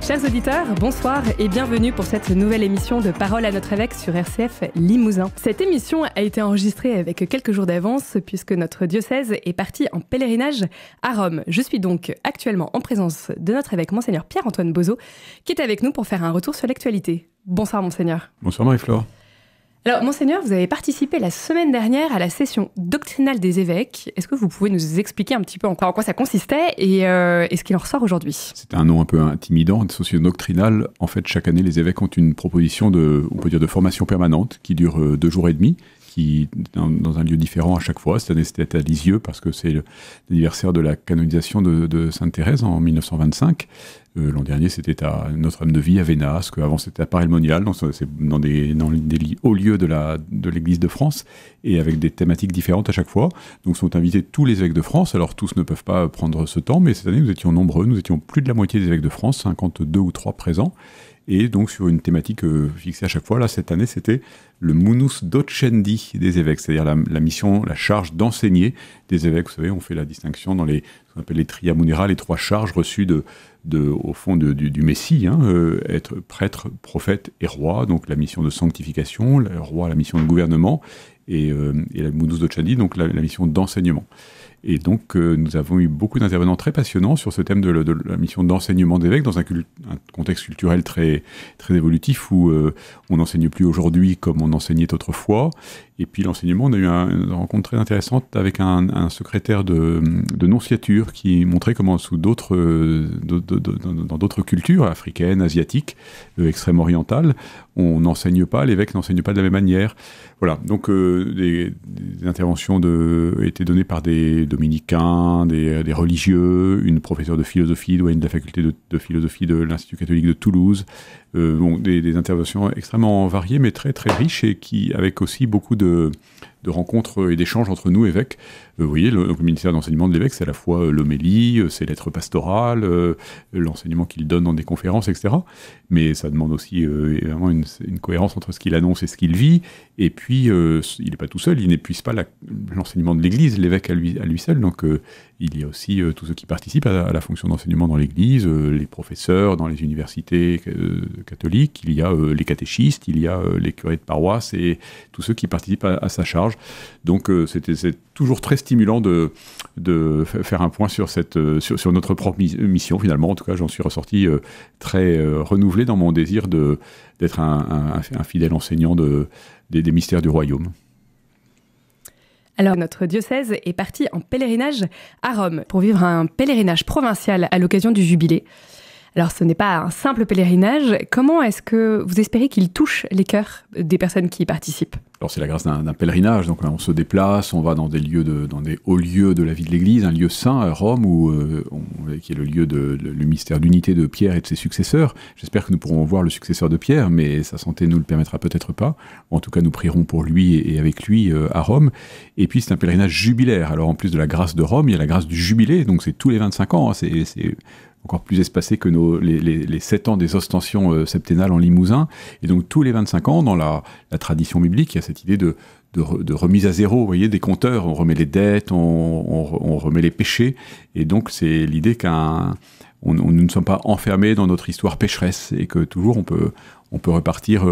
Chers auditeurs, bonsoir et bienvenue pour cette nouvelle émission de Parole à notre évêque sur RCF Limousin. Cette émission a été enregistrée avec quelques jours d'avance puisque notre diocèse est parti en pèlerinage à Rome. Je suis donc actuellement en présence de notre évêque, Monseigneur Pierre-Antoine Bozo, qui est avec nous pour faire un retour sur l'actualité. Bonsoir Monseigneur. Bonsoir Marie-Flore. Alors Monseigneur, vous avez participé la semaine dernière à la session doctrinale des évêques. Est-ce que vous pouvez nous expliquer un petit peu en quoi ça consistait et ce qu'il en ressort aujourd'hui ? C'était un nom un peu intimidant, session doctrinale. En fait, chaque année, les évêques ont une proposition de formation permanente qui dure 2 jours et demi, qui dans un lieu différent à chaque fois. Cette année, c'était à Lisieux parce que c'est l'anniversaire de la canonisation de Sainte Thérèse en 1925. L'an dernier, c'était à Notre-Dame-de-Vie à Vénas, avant c'était à Paray-le-Monial, donc c'est dans des hauts lieux de l'Église de France, et avec des thématiques différentes à chaque fois. Donc sont invités tous les évêques de France, alors tous ne peuvent pas prendre ce temps, mais cette année nous étions nombreux, nous étions plus de la moitié des évêques de France, 52 ou 3 présents, et donc sur une thématique fixée à chaque fois. Là, cette année, c'était le munus docendi des évêques, c'est-à-dire la mission, la charge d'enseigner des évêques. Vous savez, on fait la distinction dans ce qu'on appelle les tria munera, les 3 charges reçues au fond du Messie, être prêtre, prophète et roi, donc la mission de sanctification, le roi la mission de gouvernement, et la munus docendi, donc la mission d'enseignement. Et donc, nous avons eu beaucoup d'intervenants très passionnants sur ce thème de la mission d'enseignement d'évêques dans un contexte culturel très, très évolutif où on n'enseigne plus aujourd'hui comme on enseignait autrefois. Et puis l'enseignement, on a eu une rencontre très intéressante avec un secrétaire de nonciature qui montrait comment dans d'autres cultures africaines, asiatiques, extrême-orientales, l'évêque n'enseigne pas de la même manière. Voilà, donc des interventions étaient données par des dominicains, des religieux, une professeure de philosophie, doyenne de la faculté de philosophie de l'Institut catholique de Toulouse. Des interventions extrêmement variées, mais très très riches, et avec aussi beaucoup de rencontres et d'échanges entre nous, évêques. Vous voyez, le ministère d'enseignement de l'évêque, c'est à la fois l'homélie, ses lettres pastorales, l'enseignement qu'il donne dans des conférences, etc. Mais ça demande aussi vraiment une cohérence entre ce qu'il annonce et ce qu'il vit. Et puis, il n'est pas tout seul, il n'épuise pas l'enseignement de l'Église, l'évêque à lui seul. Donc, il y a aussi tous ceux qui participent à la fonction d'enseignement dans l'Église, les professeurs dans les universités catholiques, il y a les catéchistes, il y a les curés de paroisse et tous ceux qui participent à sa charge. Donc c'est toujours très stimulant de faire un point sur notre propre mission finalement. En tout cas, j'en suis ressorti très renouvelé dans mon désir d'être un fidèle enseignant des mystères du royaume. Alors, notre diocèse est parti en pèlerinage à Rome pour vivre un pèlerinage provincial à l'occasion du jubilé. Alors, ce n'est pas un simple pèlerinage. Comment est-ce que vous espérez qu'il touche les cœurs des personnes qui y participent ? Alors, c'est la grâce d'un pèlerinage. Donc, on se déplace, on va dans des hauts lieux de la vie de l'Église, un lieu saint à Rome, qui est le lieu le mystère d'unité de Pierre et de ses successeurs. J'espère que nous pourrons voir le successeur de Pierre, mais sa santé nous le permettra peut-être pas. En tout cas, nous prierons pour lui et avec lui à Rome. Et puis, c'est un pèlerinage jubilaire. Alors, en plus de la grâce de Rome, il y a la grâce du jubilé. Donc, c'est tous les 25 ans. C'est encore plus espacé que les 7 ans des ostensions septennales en Limousin. Et donc, tous les 25 ans, dans la tradition biblique, il y a cette idée de remise à zéro, vous voyez, des compteurs. On remet les dettes, on remet les péchés. Et donc, c'est l'idée nous ne sommes pas enfermés dans notre histoire pécheresse et que toujours on peut repartir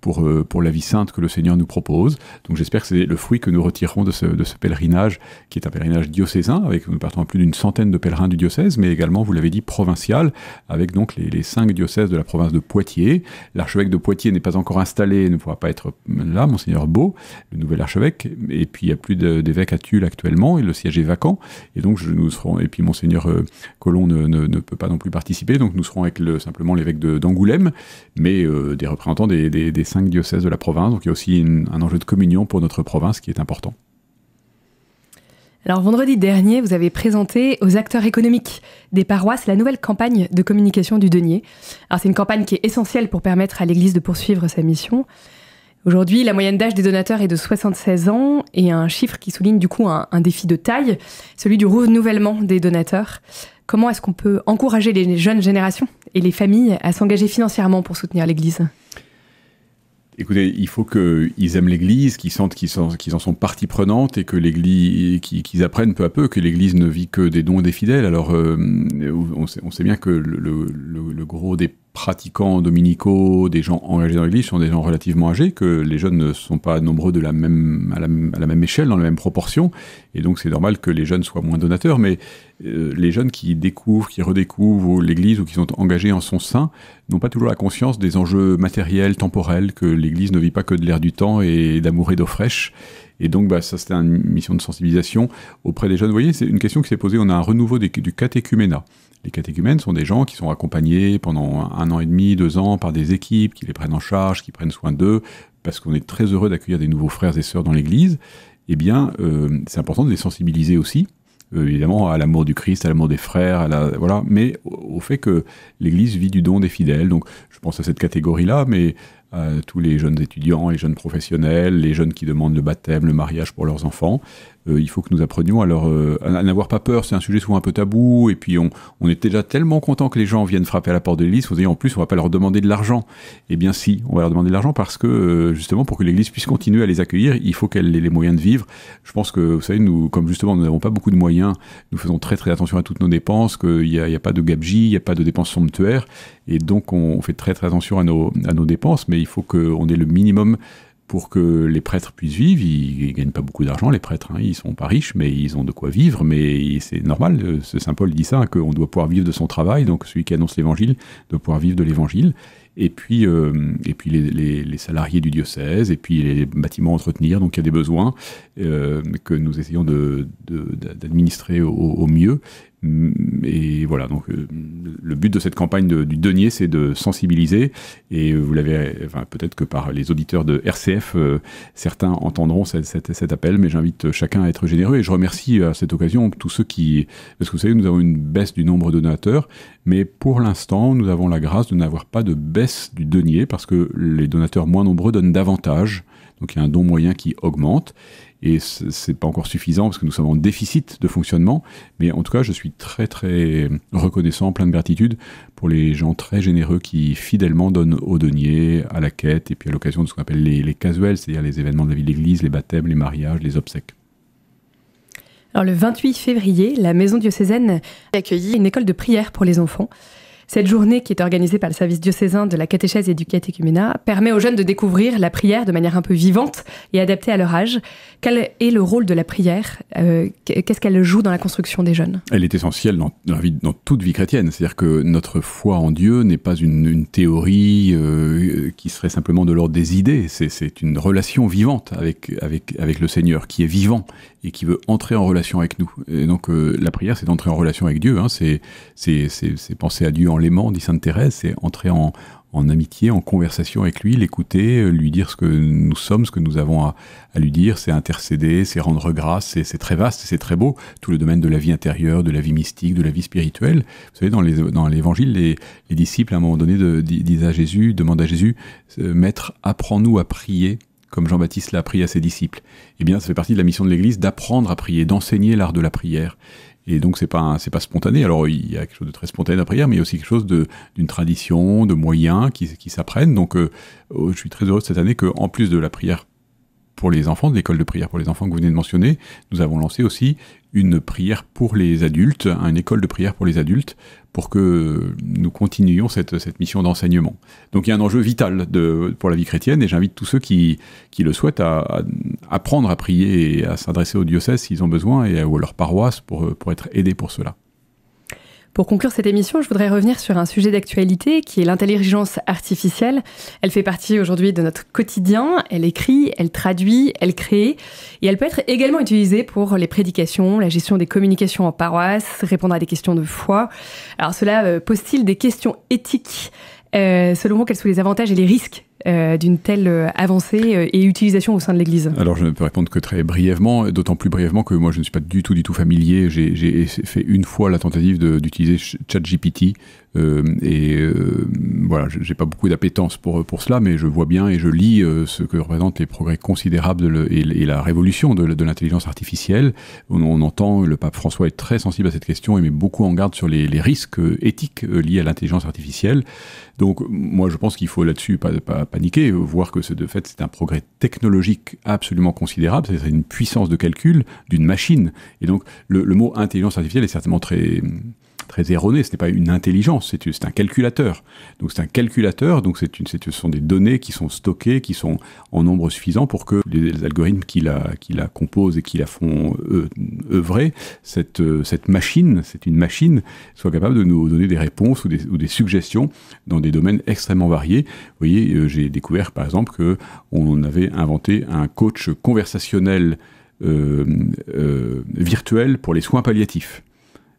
pour la vie sainte que le Seigneur nous propose. Donc j'espère que c'est le fruit que nous retirerons de ce pèlerinage, qui est un pèlerinage diocésain, nous partons à plus d'une centaine de pèlerins du diocèse, mais également, vous l'avez dit, provincial, avec donc les 5 diocèses de la province de Poitiers. L'archevêque de Poitiers n'est pas encore installé, ne pourra pas être là, Monseigneur Beau, le nouvel archevêque, et puis il n'y a plus d'évêque à Tulle actuellement, et le siège est vacant, et donc et puis Monseigneur Colomb ne peut pas non plus participer, donc nous serons avec simplement l'évêque d'Angoulême, mais des représentants des 5 diocèses de la province, donc il y a aussi un enjeu de communion pour notre province qui est important. Alors vendredi dernier, vous avez présenté aux acteurs économiques des paroisses la nouvelle campagne de communication du denier. Alors c'est une campagne qui est essentielle pour permettre à l'Église de poursuivre sa mission. Aujourd'hui, la moyenne d'âge des donateurs est de 76 ans et un chiffre qui souligne du coup un défi de taille, celui du renouvellement des donateurs. Comment est-ce qu'on peut encourager les jeunes générations et les familles à s'engager financièrement pour soutenir l'Église ? Écoutez, il faut qu'ils aiment l'Église, qu'ils sentent qu'ils en sont partie prenante et que l'Église, qu'ils apprennent peu à peu que l'Église ne vit que des dons des fidèles. Alors, on sait bien que le gros des pratiquants dominicaux, des gens engagés dans l'Église, sont des gens relativement âgés, que les jeunes ne sont pas nombreux à la même échelle, dans la même proportion, et donc c'est normal que les jeunes soient moins donateurs, mais les jeunes qui découvrent, qui redécouvrent l'Église ou qui sont engagés en son sein, n'ont pas toujours la conscience des enjeux matériels, temporels, que l'Église ne vit pas que de l'air du temps et d'amour et d'eau fraîche. Et donc, ça, c'était une mission de sensibilisation auprès des jeunes. Vous voyez, c'est une question qui s'est posée. On a un renouveau du catéchuménat. Les catéchumènes sont des gens qui sont accompagnés pendant 1 an et demi, 2 ans par des équipes qui les prennent en charge, qui prennent soin d'eux, parce qu'on est très heureux d'accueillir des nouveaux frères et sœurs dans l'Église. Eh bien, c'est important de les sensibiliser aussi, évidemment, à l'amour du Christ, à l'amour des frères, voilà, mais au fait que l'Église vit du don des fidèles. Donc, je pense à cette catégorie-là, mais à tous les jeunes étudiants, les jeunes professionnels, les jeunes qui demandent le baptême, le mariage pour leurs enfants. Il faut que nous apprenions à n'avoir pas peur. C'est un sujet souvent un peu tabou, et puis on est déjà tellement content que les gens viennent frapper à la porte de l'Église. Vous savez, en plus, on va pas leur demander de l'argent. Eh bien si, on va leur demander de l'argent parce que, justement, pour que l'Église puisse continuer à les accueillir, il faut qu'elle ait les moyens de vivre. Je pense que, vous savez, nous, comme justement, nous n'avons pas beaucoup de moyens, nous faisons très très attention à toutes nos dépenses, qu'il n'y a pas de gabegie, il n'y a pas de dépenses somptuaires, et donc on fait très très attention à nos dépenses, mais il faut qu'on ait le minimum pour que les prêtres puissent vivre. Ils gagnent pas beaucoup d'argent, les prêtres, hein. Ils sont pas riches, mais ils ont de quoi vivre, mais c'est normal, Saint Paul dit ça, qu'on doit pouvoir vivre de son travail, donc celui qui annonce l'évangile doit pouvoir vivre de l'évangile, et puis les salariés du diocèse, et puis les bâtiments à entretenir, donc il y a des besoins que nous essayons d'administrer au mieux. Et voilà, donc le but de cette campagne du denier, c'est de sensibiliser, et vous l'avez, peut-être que par les auditeurs de RCF, certains entendront cet appel, mais j'invite chacun à être généreux, et je remercie à cette occasion tous ceux parce que vous savez, nous avons une baisse du nombre de donateurs, mais pour l'instant, nous avons la grâce de n'avoir pas de baisse du denier, parce que les donateurs moins nombreux donnent davantage, donc il y a un don moyen qui augmente. Et c'est pas encore suffisant parce que nous sommes en déficit de fonctionnement, mais en tout cas je suis très très reconnaissant, plein de gratitude pour les gens très généreux qui fidèlement donnent au denier, à la quête, et puis à l'occasion de ce qu'on appelle les casuels, c'est-à-dire les événements de la vie de l'Église, les baptêmes, les mariages, les obsèques. Alors le 28 février, la maison diocésaine a accueilli une école de prière pour les enfants. Cette journée, qui est organisée par le service diocésain de la catéchèse et du catéchuménat, permet aux jeunes de découvrir la prière de manière un peu vivante et adaptée à leur âge. Quel est le rôle de la prière ? Qu'est-ce qu'elle joue dans la construction des jeunes ? Elle est essentielle dans toute vie chrétienne. C'est-à-dire que notre foi en Dieu n'est pas une théorie qui serait simplement de l'ordre des idées. C'est une relation vivante avec le Seigneur, qui est vivant et qui veut entrer en relation avec nous. Et donc la prière, c'est d'entrer en relation avec Dieu. Hein. C'est penser à Dieu en l'aimant, dit Sainte Thérèse, c'est entrer en amitié, en conversation avec lui, l'écouter, lui dire ce que nous sommes, ce que nous avons à lui dire, c'est intercéder, c'est rendre grâce, c'est très vaste, c'est très beau, tout le domaine de la vie intérieure, de la vie mystique, de la vie spirituelle. Vous savez, dans l'évangile, les disciples, à un moment donné, demandent à Jésus, Maître, apprends-nous à prier, comme Jean-Baptiste l'a appris à ses disciples. Eh bien, ça fait partie de la mission de l'Église d'apprendre à prier, d'enseigner l'art de la prière. Et donc c'est pas spontané. Alors il y a quelque chose de très spontané dans la prière, mais il y a aussi quelque chose d'une tradition, de moyens qui s'apprennent. Donc je suis très heureux cette année qu'en plus de la prière pour les enfants, de l'école de prière pour les enfants que vous venez de mentionner, nous avons lancé aussi une prière pour les adultes, une école de prière pour les adultes, pour que nous continuions cette mission d'enseignement. Donc il y a un enjeu vital pour la vie chrétienne, et j'invite tous ceux qui le souhaitent à apprendre à prier et à s'adresser au diocèse s'ils ont besoin, ou à leur paroisse pour être aidés pour cela. Pour conclure cette émission, je voudrais revenir sur un sujet d'actualité qui est l'intelligence artificielle. Elle fait partie aujourd'hui de notre quotidien. Elle écrit, elle traduit, elle crée. Et elle peut être également utilisée pour les prédications, la gestion des communications en paroisse, répondre à des questions de foi. Alors cela pose-t-il des questions éthiques ? Selon vous, quels sont les avantages et les risques d'une telle avancée et utilisation au sein de l'Église ? Alors je ne peux répondre que très brièvement, d'autant plus brièvement que moi je ne suis pas du tout familier. J'ai fait une fois la tentative d'utiliser ChatGPT, voilà, j'ai pas beaucoup d'appétence pour cela, mais je vois bien et je lis ce que représentent les progrès considérables et la révolution de l'intelligence artificielle. On entend le pape François est très sensible à cette question et met beaucoup en garde sur les risques éthiques liés à l'intelligence artificielle. Donc moi je pense qu'il faut là-dessus pas paniquer, voir que de fait c'est un progrès technologique absolument considérable, c'est une puissance de calcul d'une machine. Et donc le mot intelligence artificielle est certainement très erroné, ce n'est pas une intelligence, c'est un calculateur. Donc c'est un calculateur, donc ce sont des données qui sont stockées, qui sont en nombre suffisant pour que les algorithmes qui la composent et qui la font œuvrer, cette machine, c'est une machine, soit capable de nous donner des réponses ou des suggestions dans des domaines extrêmement variés. Vous voyez, j'ai découvert par exemple qu'on avait inventé un coach conversationnel virtuel pour les soins palliatifs.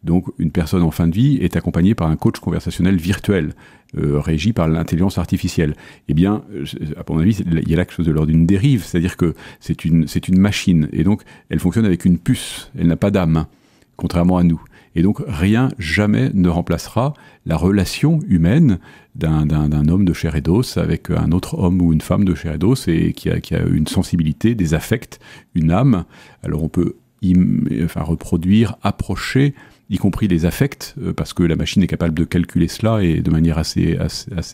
Donc, une personne en fin de vie est accompagnée par un coach conversationnel virtuel, régi par l'intelligence artificielle. Eh bien, à mon avis, il y a là quelque chose de l'ordre d'une dérive, c'est-à-dire que c'est une machine, et donc elle fonctionne avec une puce, elle n'a pas d'âme, contrairement à nous. Et donc, rien, jamais ne remplacera la relation humaine d'un homme de chair et d'os avec un autre homme ou une femme de chair et d'os, et qui a une sensibilité, des affects, une âme. Alors, on peut reproduire, approcher, y compris les affects, parce que la machine est capable de calculer cela et de manière assez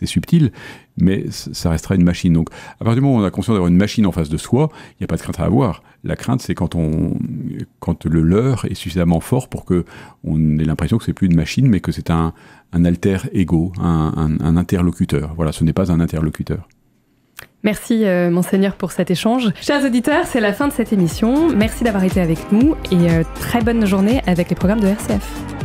subtile, mais ça restera une machine. Donc, à partir du moment où on a conscience d'avoir une machine en face de soi, il n'y a pas de crainte à avoir. La crainte, c'est quand le leurre est suffisamment fort pour qu'on ait l'impression que c'est plus une machine, mais que c'est un alter ego, un interlocuteur. Voilà, ce n'est pas un interlocuteur. Merci Monseigneur pour cet échange. Chers auditeurs, c'est la fin de cette émission. Merci d'avoir été avec nous et très bonne journée avec les programmes de RCF.